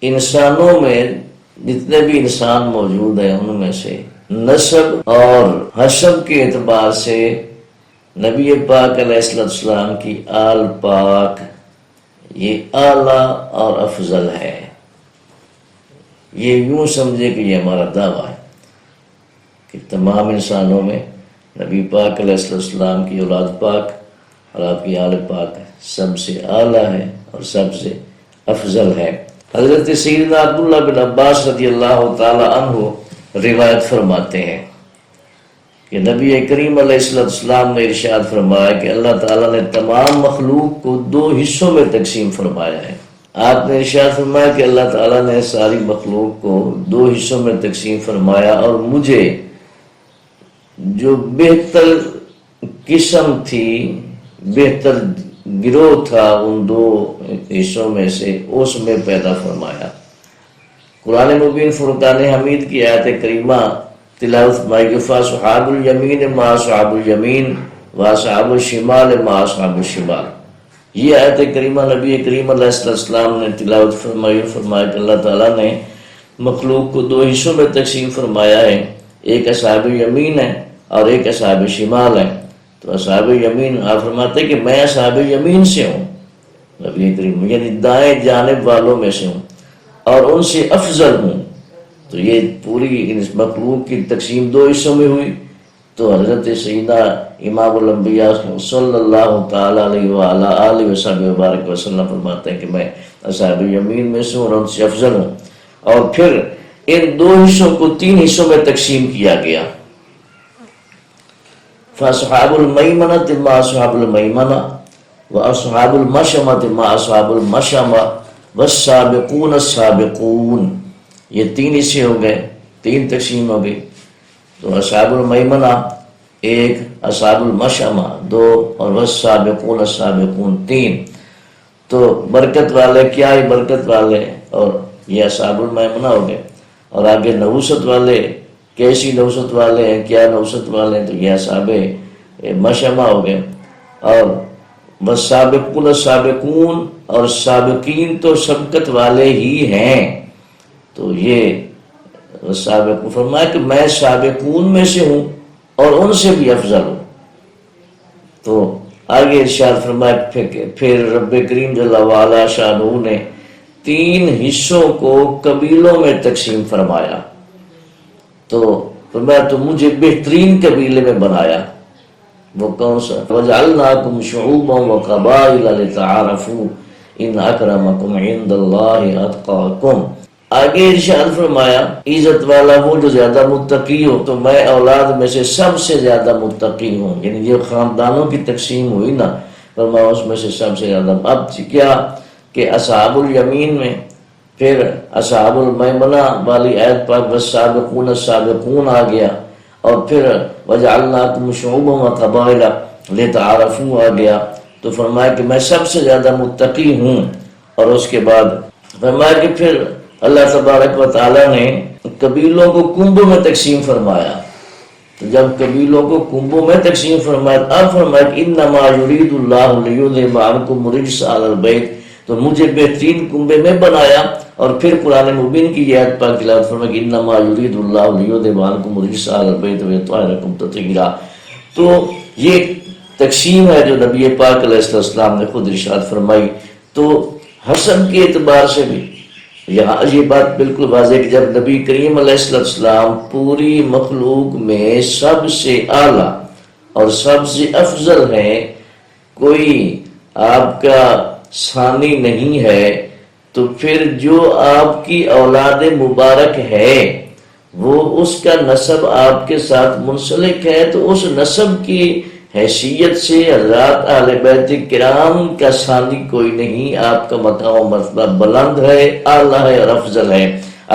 انسانوں میں جتنے بھی انسان موجود ہیں ان میں سے نسب اور حسب کے اعتبار سے نبی پاک علیہ السلام کی آل پاک یہ اعلیٰ اور افضل ہے۔ یہ یوں سمجھے کہ یہ ہمارا دعویٰ ہے کہ تمام انسانوں میں نبی پاک علیہ السلام کی اولاد پاک اور آپ کی آل پاک سب سے اعلیٰ ہے اور سب سے افضل ہے۔ حضرت سیدنا عبداللہ بن عباس رضی اللہ تعالی عنہ روایت فرماتے ہیں کہ نبی کریم علیہ السلام نے ارشاد فرمایا کہ اللہ تعالیٰ نے تمام مخلوق کو 2 حصوں میں تقسیم فرمایا ہے۔ آپ نے ارشاد فرمایا کہ اللہ تعالیٰ نے ساری مخلوق کو 2 حصوں میں تقسیم فرمایا اور مجھے جو بہتر قسم تھی، بہتر گروہ تھا ان 2 حصوں میں سے اس میں پیدا فرمایا۔ قرآن مبین فرقان حمید کی آیت کریمہ تلاوت فرمائی، فاصحاب الیمین ما اصحاب الیمین واصحاب الشمال ما اصحاب الشمال۔ یہ آیت کریمہ نبی کریم علیہ السلام نے تلاوت فرمائی اور فرمایا کہ اللہ تعالیٰ نے مخلوق کو 2 حصوں میں تقسیم فرمایا ہے، ایک اصحاب یمین ہے اور ایک اصحاب شمال ہے۔ تو اصحاب یمین آپ فرماتے ہیں کہ میں اصحاب یمین سے ہوں، نبی کریم یعنی دائیں جانب والوں میں سے ہوں اور ان سے افضل ہوں۔ تو یہ پوری مخلوق کی تقسیم 2 حصوں میں ہوئی۔ تو حضرت سیدنا امام الانبیاء صلی اللہ تعالی علیہ وآلہ آلہ وصحبہ وبارک وسلم فرماتے ہیں کہ میں اصحاب یمین میں سے ہوں اور ان سے افضل ہوں۔ اور پھر ان 2 حصوں کو 3 حصوں میں تقسیم کیا گیا، فاصحاب المیمنۃ ما اصحاب المیمنہ واصحاب المشأمۃ ما اصحاب المشأمہ والسابقون السابقون۔ یہ 3 حصے ہو گئے، 3 تقسیم ہو گئی۔ تو اصحاب المیمنہ 1، اصحاب المشأمہ 2 اور والسابقون السابقون 3۔ تو برکت والے کیا ہی برکت والے، اور یہ اصحاب المیمنہ ہو گئے۔ اور آگے نحوست والے کیسی نحوست والے ہیں، کیا نحوست والے ہیں، تو یہ اصحاب مشأمہ ہو گئے۔ اور والسابقون السابقون، اور سابقین تو سبقت والے ہی ہیں۔ تو یہ سابق فرمایا کہ میں سابقون میں سے ہوں اور ان سے بھی افضل ہوں۔ تو آگے ارشاد فرمایا پھر رب کریم جل وعلا شانہ نے 3 حصوں کو قبیلوں میں تقسیم فرمایا۔ تو فرمایا تو مجھے بہترین قبیلے میں بنایا۔ وہ کون سا؟ وَجَعَلْنَاكُمْ شُعُوبًا وَقَبَائِلَ لِتَعَارَفُوا إِنَّ أَكْرَمَكُمْ عِنْدَ اللَّهِ أَتْقَاكُمْ۔ آگے ارشاد فرمایا عزت والا وہ جو زیادہ متقی ہو، تو میں اولاد میں سے سب سے زیادہ متقی ہوں۔ یعنی یہ خاندانوں کی تقسیم ہوئی نا، فرمایا اس میں سے سب سے زیادہ۔ اب کیا کہ اصحاب الیمین میں پھر اصحاب المیمنہ والی آیت پاک والسابقون السابقون آ گیا، اور پھر وجعلناکم شعوبا وقبائل لتعارفوا آ گیا۔ تو فرمایا کہ میں سب سے زیادہ متقی ہوں۔ اور اس کے بعد فرمایا کہ پھر اللہ تبارک و تعالیٰ نے قبیلوں کو کنبوں میں تقسیم فرمایا۔ تو جب قبیلوں کو کنبوں میں تقسیم فرمایا، اب فرمایا کہ انما یرید اللہ لیذھب عنکم الرجس اہل البیت۔ تو مجھے بہترین کنبے میں بنایا۔ اور پھر قرآن مبین کی یہ آیت پاک تلاوت فرمایا کہ انما یرید اللہ لیذھب عنکم الرجس اہل البیت ویطہرکم تطہیرا۔ تو یہ تقسیم ہے جو نبی پاک علیہ السلام نے خود ارشاد فرمائی۔ تو حسب کے اعتبار سے بھی یہاں یہ بات بالکل واضح ہے کہ جب نبی کریم علیہ السلام پوری مخلوق میں سب سے اعلیٰ اور سب سے افضل ہے، کوئی آپ کا ثانی نہیں ہے، تو پھر جو آپ کی اولاد مبارک ہے وہ اس کا نسب آپ کے ساتھ منسلک ہے، تو اس نسب کی حیثیت سے حضرات اہل بیت کرام کا ثانی کوئی نہیں۔ آپ کا مقام و مرتبہ بلند ہے، اعلیٰ ہے اور افضل ہے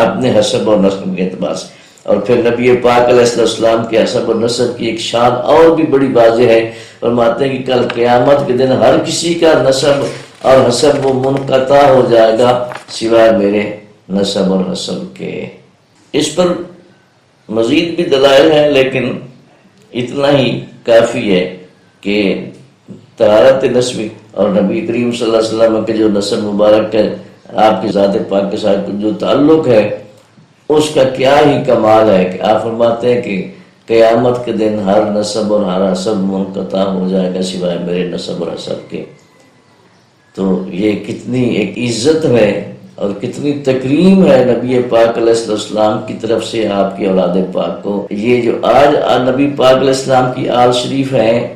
اپنے حسب اور نسب کے اعتبار سے۔ اور پھر نبی پاک علیہ السلام کے حسب اور نسب کی ایک شان اور بھی بڑی واضح ہے۔ فرماتے ہیں کہ کل قیامت کے دن ہر کسی کا نسب اور حسب وہ منقطع ہو جائے گا سوائے میرے نسب اور حسب کے۔ اس پر مزید بھی دلائل ہیں، لیکن اتنا ہی کافی ہے کہ طہارت نسبی اور نبی کریم صلی اللہ علیہ وسلم کے جو نسب مبارک ہے آپ کی ذات پاک کے ساتھ جو تعلق ہے اس کا کیا ہی کمال ہے کہ آپ فرماتے ہیں کہ قیامت کے دن ہر نسب اور ہر حسب منقطع ہو جائے گا سوائے میرے نسب اور حسب کے۔ تو یہ کتنی ایک عزت ہے اور کتنی تکریم ہے نبی پاک علیہ السلام کی طرف سے آپ کی اولاد پاک کو۔ یہ جو آج نبی پاک علیہ السلام کی آل شریف ہیں،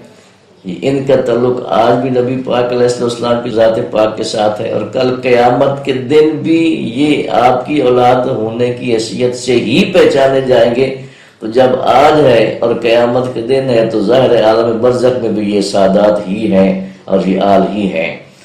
ان کا تعلق آج بھی نبی پاک علیہ السلام کی ذات پاک کے ساتھ ہے، اور کل قیامت کے دن بھی یہ آپ کی اولاد ہونے کی حیثیت سے ہی پہچانے جائیں گے۔ تو جب آج ہے اور قیامت کے دن ہے تو ظاہر ہے عالم برزخ میں بھی یہ سادات ہی ہیں اور یہ آل ہی ہیں۔